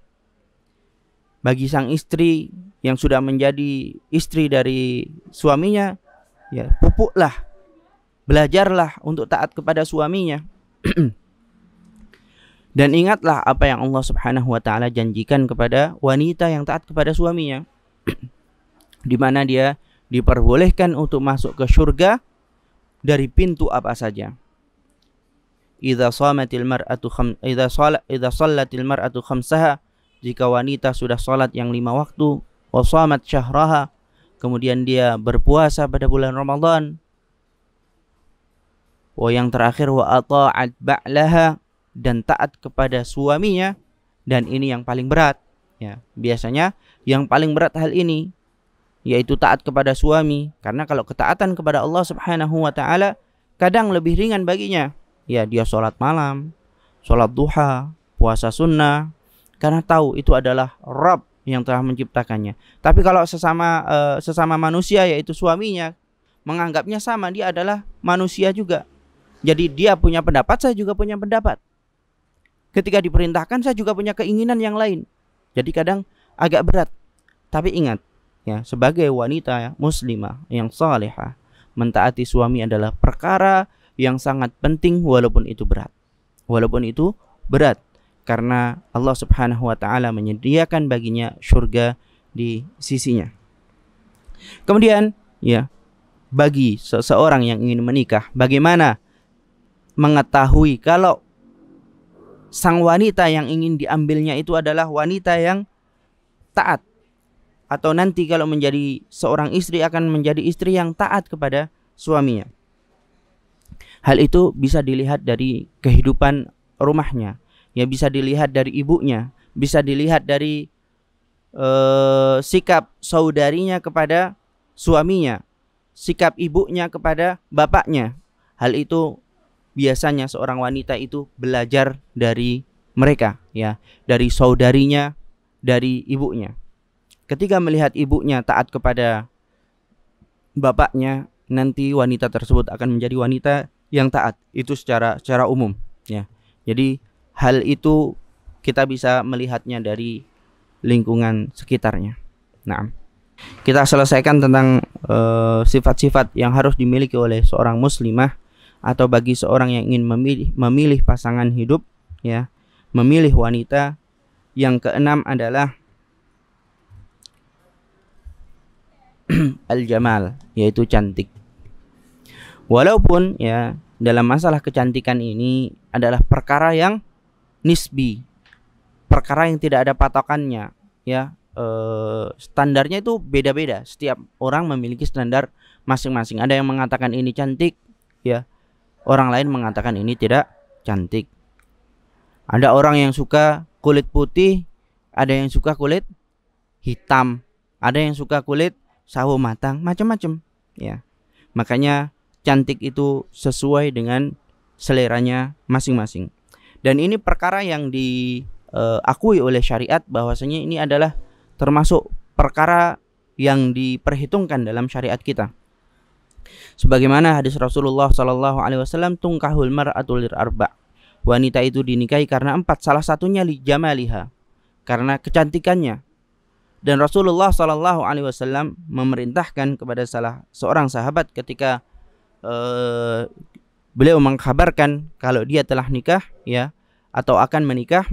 Bagi sang istri yang sudah menjadi istri dari suaminya, ya, pupuklah, belajarlah untuk taat kepada suaminya. Dan ingatlah apa yang Allah Subhanahu wa taala janjikan kepada wanita yang taat kepada suaminya. Di mana dia diperbolehkan untuk masuk ke surga dari pintu apa saja. Idza shalatil mar'atu khamsaha, jika wanita sudah salat yang 5 waktu, wa shamat syahraha, kemudian dia berpuasa pada bulan Ramadan, wa yang terakhir wa ata'at ba'laha, dan taat kepada suaminya. Dan ini yang paling berat, ya. Biasanya yang paling berat hal ini yaitu taat kepada suami, karena kalau ketaatan kepada Allah Subhanahu wa taala kadang lebih ringan baginya. Ya, dia sholat malam, sholat duha, puasa sunnah, karena tahu itu adalah Rabb yang telah menciptakannya. Tapi kalau sesama manusia, yaitu suaminya, menganggapnya sama, dia adalah manusia juga. Jadi dia punya pendapat, saya juga punya pendapat. Ketika diperintahkan, saya juga punya keinginan yang lain. Jadi kadang agak berat. Tapi ingat, ya, sebagai wanita muslimah yang salihah, mentaati suami adalah perkara yang sangat penting, walaupun itu berat. Walaupun itu berat, karena Allah Subhanahu wa taala menyediakan baginya surga di sisinya. Kemudian, ya, bagi seseorang yang ingin menikah, bagaimana mengetahui kalau sang wanita yang ingin diambilnya itu adalah wanita yang taat, atau nanti kalau menjadi seorang istri akan menjadi istri yang taat kepada suaminya. Hal itu bisa dilihat dari kehidupan rumahnya, ya, bisa dilihat dari ibunya, bisa dilihat dari sikap saudarinya kepada suaminya, sikap ibunya kepada bapaknya. Hal itu biasanya seorang wanita itu belajar dari mereka, ya, dari saudarinya, dari ibunya. Ketika melihat ibunya taat kepada bapaknya, nanti wanita tersebut akan menjadi wanita yang taat. Itu secara umum, ya. Jadi hal itu kita bisa melihatnya dari lingkungan sekitarnya. Nah, kita selesaikan tentang sifat-sifat yang harus dimiliki oleh seorang muslimah atau bagi seorang yang ingin memilih pasangan hidup, ya, memilih wanita. Yang keenam adalah al-jamal, yaitu cantik. Walaupun, ya, dalam masalah kecantikan ini adalah perkara yang nisbi, perkara yang tidak ada patokannya, ya. Standarnya itu beda-beda. Setiap orang memiliki standar masing-masing. Ada yang mengatakan ini cantik, ya, orang lain mengatakan ini tidak cantik. Ada orang yang suka kulit putih, ada yang suka kulit hitam, ada yang suka kulit sawo matang, macam-macam, ya. Makanya cantik itu sesuai dengan seleranya masing-masing. Dan ini perkara yang diakui oleh syariat, bahwasanya ini adalah termasuk perkara yang diperhitungkan dalam syariat kita. Sebagaimana hadis Rasulullah SAW, tungkahul mar'atu lir-arba'. Wanita itu dinikahi karena 4, salah satunya li jamaliha, karena kecantikannya. Dan Rasulullah SAW memerintahkan kepada salah seorang sahabat ketika beliau mengkabarkan kalau dia telah nikah, ya, atau akan menikah,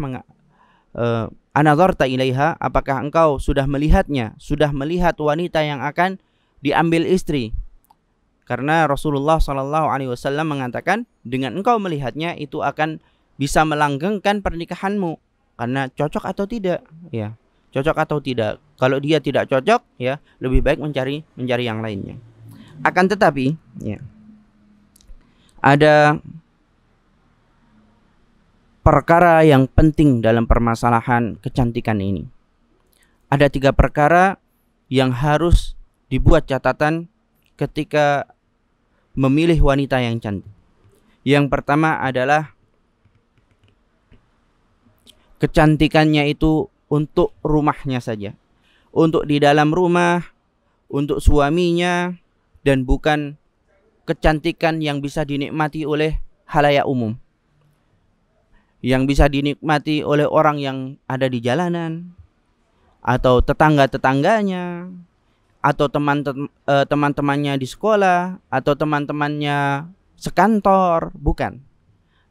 anadharta ilaiha, apakah engkau sudah melihatnya, sudah melihat wanita yang akan diambil istri? Karena Rasulullah SAW mengatakan dengan engkau melihatnya itu akan bisa melanggengkan pernikahanmu, karena cocok atau tidak, ya, cocok atau tidak. Kalau dia tidak cocok, ya, lebih baik mencari yang lainnya. Akan tetapi, ya, ada perkara yang penting dalam permasalahan kecantikan ini. Ada 3 perkara yang harus dibuat catatan ketika memilih wanita yang cantik. Yang pertama adalah kecantikannya itu untuk rumahnya saja, untuk di dalam rumah, untuk suaminya, dan bukan kecantikan yang bisa dinikmati oleh khalayak umum, yang bisa dinikmati oleh orang yang ada di jalanan, atau tetangga-tetangganya, atau teman-temannya di sekolah, atau teman-temannya sekantor. Bukan.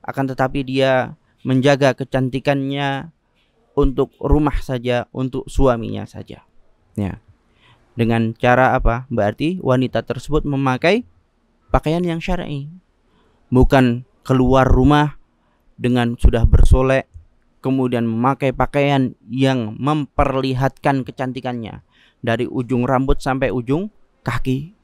Akan tetapi dia menjaga kecantikannya untuk rumah saja, untuk suaminya saja. Ya. Dengan cara apa? Berarti wanita tersebut memakai pakaian yang syar'i. Bukan keluar rumah dengan sudah bersolek, kemudian memakai pakaian yang memperlihatkan kecantikannya. Dari ujung rambut sampai ujung kaki,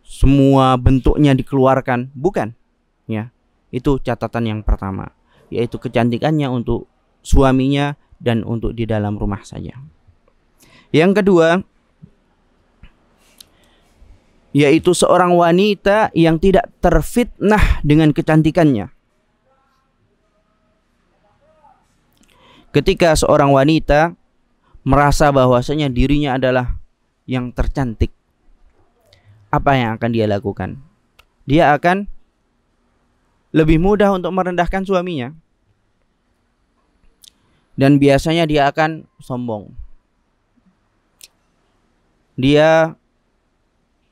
semua bentuknya dikeluarkan. Bukan. Ya. Itu catatan yang pertama, yaitu kecantikannya untuk suaminya dan untuk di dalam rumah saja. Yang kedua, yaitu seorang wanita yang tidak terfitnah dengan kecantikannya. Ketika seorang wanita merasa bahwasanya dirinya adalah yang tercantik, apa yang akan dia lakukan? Dia akan lebih mudah untuk merendahkan suaminya. Dan biasanya dia akan sombong. Dia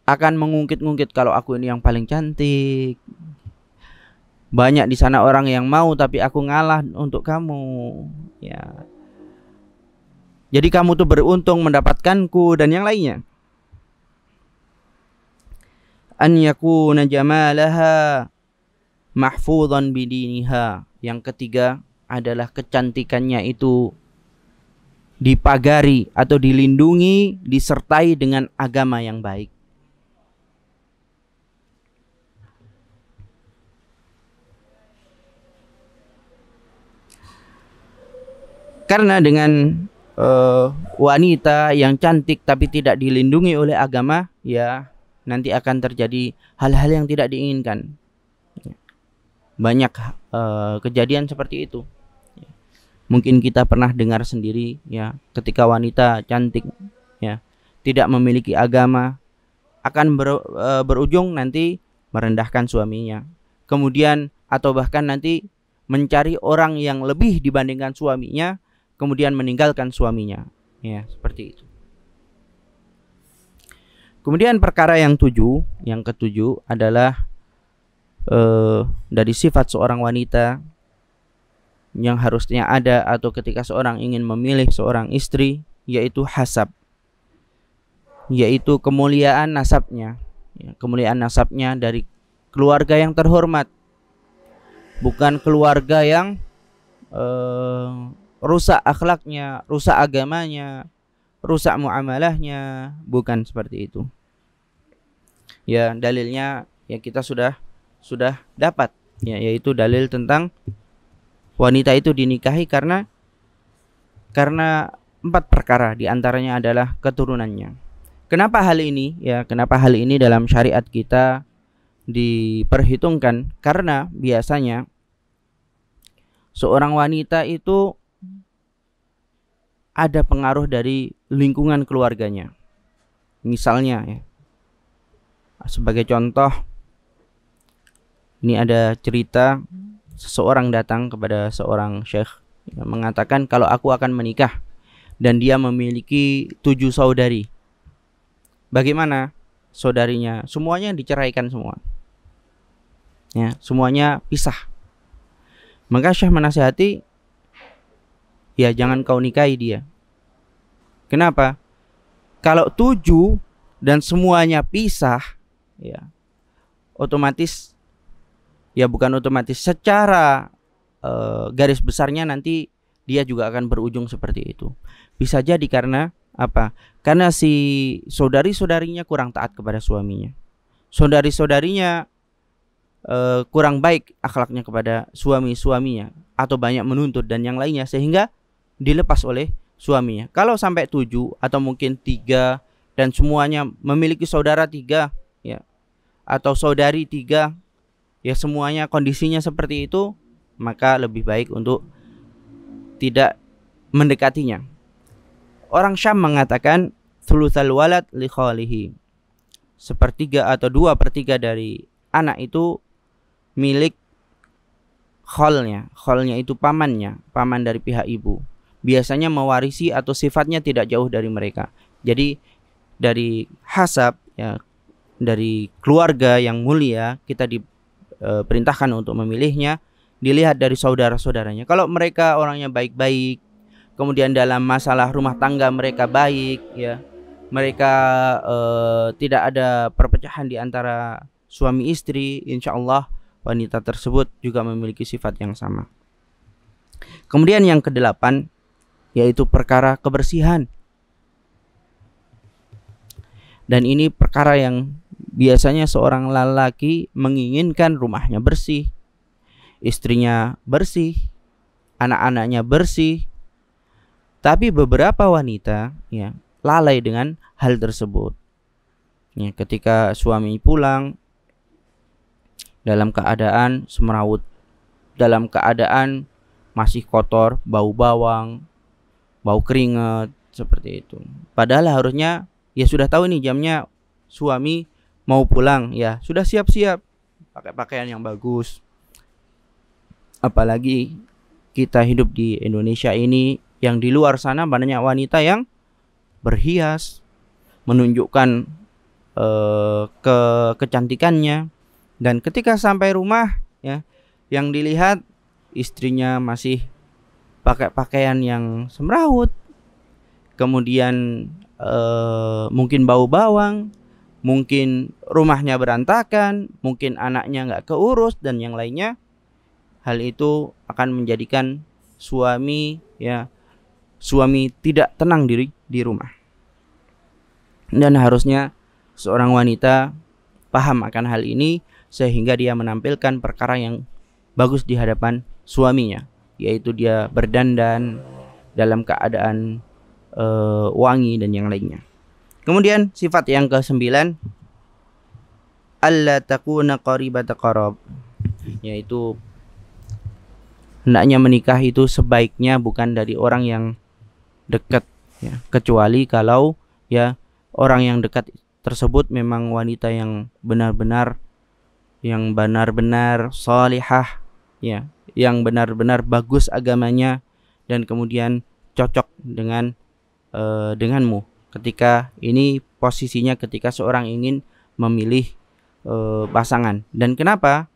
akan mengungkit-ungkit, kalau aku ini yang paling cantik. Banyak di sana orang yang mau, tapi aku ngalah untuk kamu. Ya. Jadi kamu tuh beruntung mendapatkanku dan yang lainnya. An yakuna jamalaha mahfudhan bidiniha. Yang ketiga adalah kecantikannya itu dipagari atau dilindungi, disertai dengan agama yang baik. Karena dengan wanita yang cantik tapi tidak dilindungi oleh agama, ya nanti akan terjadi hal-hal yang tidak diinginkan. Banyak kejadian seperti itu. Mungkin kita pernah dengar sendiri, ya, ketika wanita cantik, ya, tidak memiliki agama, akan berujung nanti merendahkan suaminya. Kemudian atau bahkan nanti mencari orang yang lebih dibandingkan suaminya, kemudian meninggalkan suaminya. Ya, seperti itu. Kemudian perkara yang ketujuh adalah dari sifat seorang wanita yang harusnya ada atau ketika seorang ingin memilih seorang istri, yaitu hasab, yaitu kemuliaan nasabnya, ya, kemuliaan nasabnya dari keluarga yang terhormat, bukan keluarga yang rusak akhlaknya, rusak agamanya, rusak muamalahnya, bukan seperti itu. Ya, dalilnya ya kita sudah dapat, ya, yaitu dalil tentang wanita itu dinikahi karena 4 perkara, diantaranya adalah keturunannya. Kenapa hal ini? Ya, kenapa hal ini dalam syariat kita diperhitungkan? Karena biasanya seorang wanita itu ada pengaruh dari lingkungan keluarganya. Misalnya, ya, sebagai contoh, ini ada cerita seseorang datang kepada seorang syekh yang mengatakan, kalau aku akan menikah dan dia memiliki 7 saudari. Bagaimana saudarinya? Semuanya diceraikan semua. Ya, semuanya pisah. Maka syekh menasihati, ya jangan kau nikahi dia. Kenapa? Kalau 7 dan semuanya pisah, ya otomatis, ya bukan otomatis, secara garis besarnya nanti dia juga akan berujung seperti itu. Bisa jadi karena apa? Karena si saudari-saudarinya kurang taat kepada suaminya. Saudari-saudarinya kurang baik akhlaknya kepada suaminya atau banyak menuntut dan yang lainnya sehingga dilepas oleh suaminya. Kalau sampai 7 atau mungkin 3 dan semuanya memiliki saudara 3 ya atau saudari 3 ya, semuanya kondisinya seperti itu, maka lebih baik untuk tidak mendekatinya. Orang Syam mengatakan thulutsal walad li khalihi. 1/3 atau 2/3 dari anak itu milik khalnya. Khalnya itu pamannya, paman dari pihak ibu. Biasanya mewarisi atau sifatnya tidak jauh dari mereka. Jadi dari hasab ya, dari keluarga yang mulia kita diperintahkan untuk memilihnya dilihat dari saudara-saudaranya. Kalau mereka orangnya baik-baik, kemudian dalam masalah rumah tangga mereka baik ya, mereka tidak ada perpecahan di antara suami istri, insya Allah wanita tersebut juga memiliki sifat yang sama. Kemudian yang ke-8 yaitu perkara kebersihan. Dan ini perkara yang biasanya seorang lelaki menginginkan rumahnya bersih, istrinya bersih, anak-anaknya bersih. Tapi beberapa wanita ya lalai dengan hal tersebut. Ya, ketika suami pulang dalam keadaan semrawut, dalam keadaan masih kotor, bau bawang, bau keringat, seperti itu. Padahal harusnya ya sudah tahu nih jamnya suami mau pulang, ya sudah siap-siap pakai pakaian yang bagus. Apalagi kita hidup di Indonesia ini, yang di luar sana banyak wanita yang berhias, menunjukkan kecantikannya, dan ketika sampai rumah ya yang dilihat istrinya masih pakai pakaian yang semrawut, kemudian mungkin bau bawang, mungkin rumahnya berantakan, mungkin anaknya nggak keurus dan yang lainnya. Hal itu akan menjadikan suami tidak tenang di rumah. Dan harusnya seorang wanita paham akan hal ini sehingga dia menampilkan perkara yang bagus di hadapan suaminya, yaitu dia berdandan dalam keadaan wangi dan yang lainnya. Kemudian sifat yang ke-9, alla takuna qaribata qarab, yaitu hendaknya menikah itu sebaiknya bukan dari orang yang dekat ya, kecuali kalau ya orang yang dekat tersebut memang wanita yang benar-benar salihah ya, yang benar-benar bagus agamanya dan kemudian cocok denganmu. Ketika ini posisinya ketika seorang ingin memilih pasangan. Dan kenapa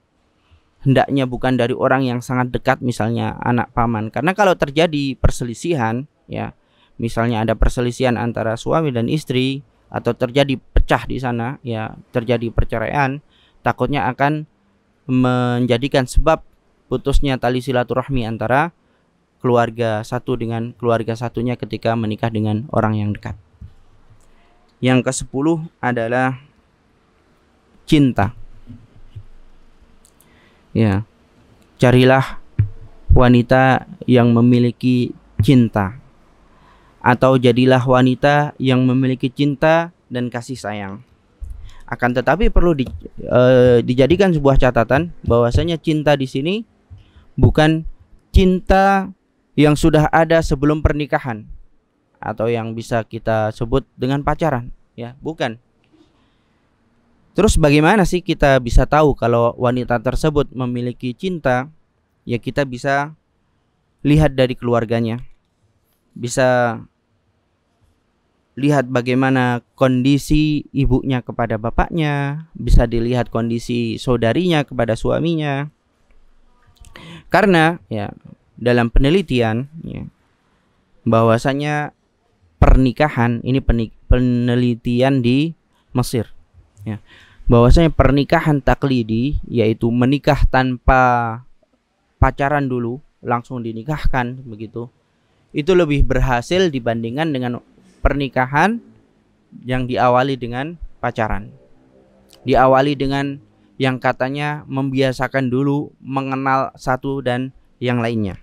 hendaknya bukan dari orang yang sangat dekat, misalnya anak paman? Karena kalau terjadi perselisihan ya, misalnya ada perselisihan antara suami dan istri atau terjadi pecah di sana ya, terjadi perceraian, takutnya akan menjadikan sebab putusnya tali silaturahmi antara keluarga satu dengan keluarga satunya ketika menikah dengan orang yang dekat. Yang ke-10 adalah cinta. Ya, carilah wanita yang memiliki cinta, atau jadilah wanita yang memiliki cinta dan kasih sayang. Akan tetapi perlu dijadikan sebuah catatan bahwasanya cinta di sini bukan cinta yang sudah ada sebelum pernikahan atau yang bisa kita sebut dengan pacaran, ya, bukan. Terus bagaimana sih kita bisa tahu kalau wanita tersebut memiliki cinta? Ya kita bisa lihat dari keluarganya. Bisa lihat bagaimana kondisi ibunya kepada bapaknya, bisa dilihat kondisi saudarinya kepada suaminya. Karena ya dalam penelitian ya, bahwasanya pernikahan ini penelitian di Mesir ya, bahwasanya pernikahan taklidi, yaitu menikah tanpa pacaran dulu langsung dinikahkan begitu, itu lebih berhasil dibandingkan dengan pernikahan yang diawali dengan pacaran, diawali dengan yang katanya membiasakan dulu mengenal satu dan yang lainnya.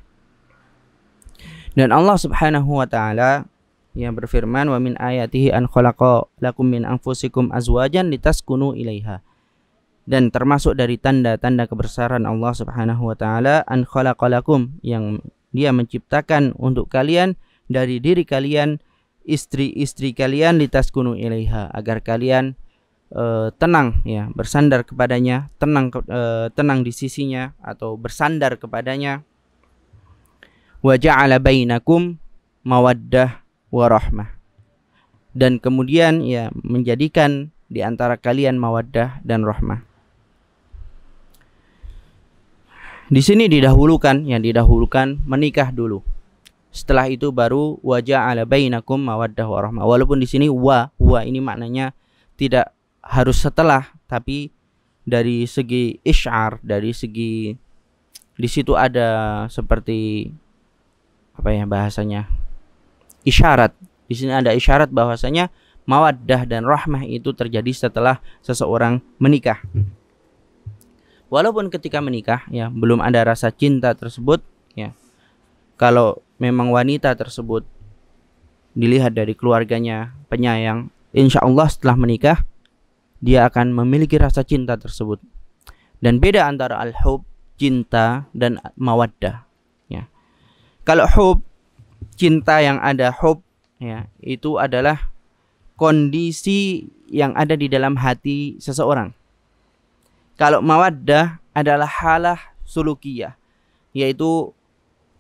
Dan Allah Subhanahu wa taala yang berfirman, wa min ayatihi an khalaqa lakum min anfusikum azwajan litaskunu ilaiha. Dan termasuk dari tanda-tanda kebesaran Allah Subhanahu wa taala, an khalaqa lakum, yang Dia menciptakan untuk kalian dari diri kalian istri-istri kalian, litaskunu ilaiha, agar kalian tenang ya, bersandar kepadanya, tenang di sisinya atau bersandar kepadanya. Wa ja'ala bainakum mawaddah wa rahmah, dan kemudian ya menjadikan di antara kalian mawaddah dan rahmah. Di sini didahulukan menikah dulu. Setelah itu baru wa ja'ala bainakum mawaddah wa rahmah. Walaupun di sini wa ini maknanya tidak harus setelah, tapi dari segi isyar, dari segi di situ ada seperti apa ya bahasanya, isyarat. Di sini ada isyarat bahwasanya mawaddah dan rahmah itu terjadi setelah seseorang menikah. Walaupun ketika menikah ya belum ada rasa cinta tersebut ya. Kalau memang wanita tersebut dilihat dari keluarganya penyayang, insya Allah setelah menikah dia akan memiliki rasa cinta tersebut. Dan beda antara al-hub, cinta, dan mawaddah ya. Kalau hub, cinta yang ada hub ya, itu adalah kondisi yang ada di dalam hati seseorang. Kalau mawaddah adalah halah sulukiyah, yaitu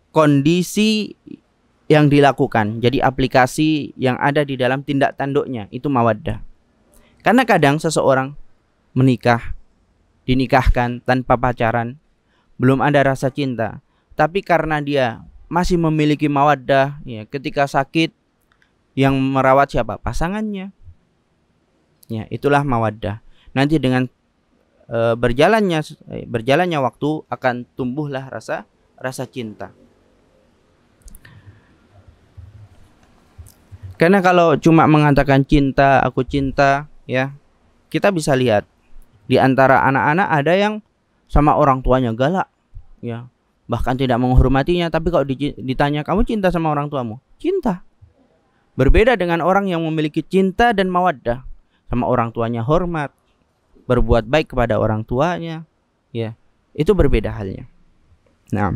kondisi yang dilakukan. Jadi aplikasi yang ada di dalam tindak tanduknya, itu mawaddah. Karena kadang seseorang menikah, dinikahkan tanpa pacaran, belum ada rasa cinta, tapi karena dia masih memiliki mawaddah ya, ketika sakit yang merawat siapa? Pasangannya. Ya, itulah mawaddah. Nanti dengan berjalannya waktu akan tumbuhlah rasa cinta. Karena kalau cuma mengatakan cinta, aku cinta ya, kita bisa lihat di antara anak-anak ada yang sama orang tuanya galak ya, bahkan tidak menghormatinya, tapi kalau ditanya kamu cinta sama orang tuamu? Cinta. Berbeda dengan orang yang memiliki cinta dan mawaddah, sama orang tuanya hormat, berbuat baik kepada orang tuanya ya, itu berbeda halnya. Nah,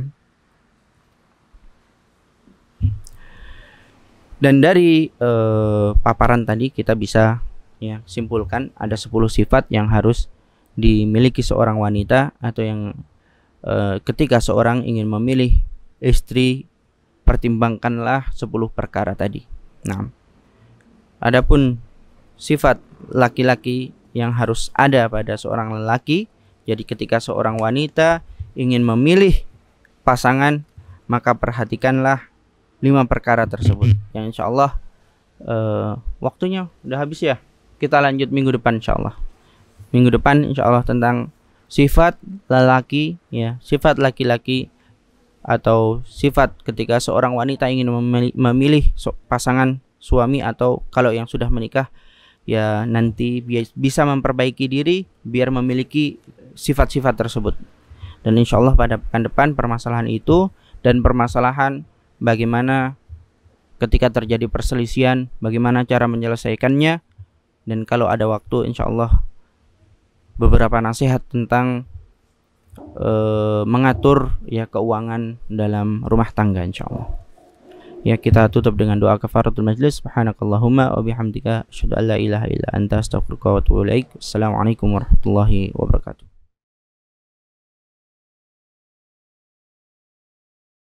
dan dari paparan tadi kita bisa ya simpulkan ada 10 sifat yang harus dimiliki seorang wanita, atau yang ketika seorang ingin memilih istri, pertimbangkanlah 10 perkara tadi. Nah, adapun sifat laki-laki yang harus ada pada seorang lelaki, jadi ketika seorang wanita ingin memilih pasangan, maka perhatikanlah 5 perkara tersebut. Yang insya Allah waktunya udah habis ya. Kita lanjut minggu depan insya Allah. Minggu depan insya Allah tentang sifat lelaki ya, sifat laki-laki atau sifat ketika seorang wanita ingin memilih pasangan suami, atau kalau yang sudah menikah ya nanti bisa memperbaiki diri biar memiliki sifat-sifat tersebut. Dan insya Allah pada pekan depan permasalahan itu, dan permasalahan bagaimana ketika terjadi perselisihan, bagaimana cara menyelesaikannya, dan kalau ada waktu insya Allah beberapa nasihat tentang mengatur ya keuangan dalam rumah tangga insya Allah. Ya, kita tutup dengan doa kafaratul majlis. Subhanakallahumma wa bihamdika asyhadu an la ilaha illa anta astaghfiruka wa atubu ilaik. Assalamualaikum warahmatullahi wabarakatuh.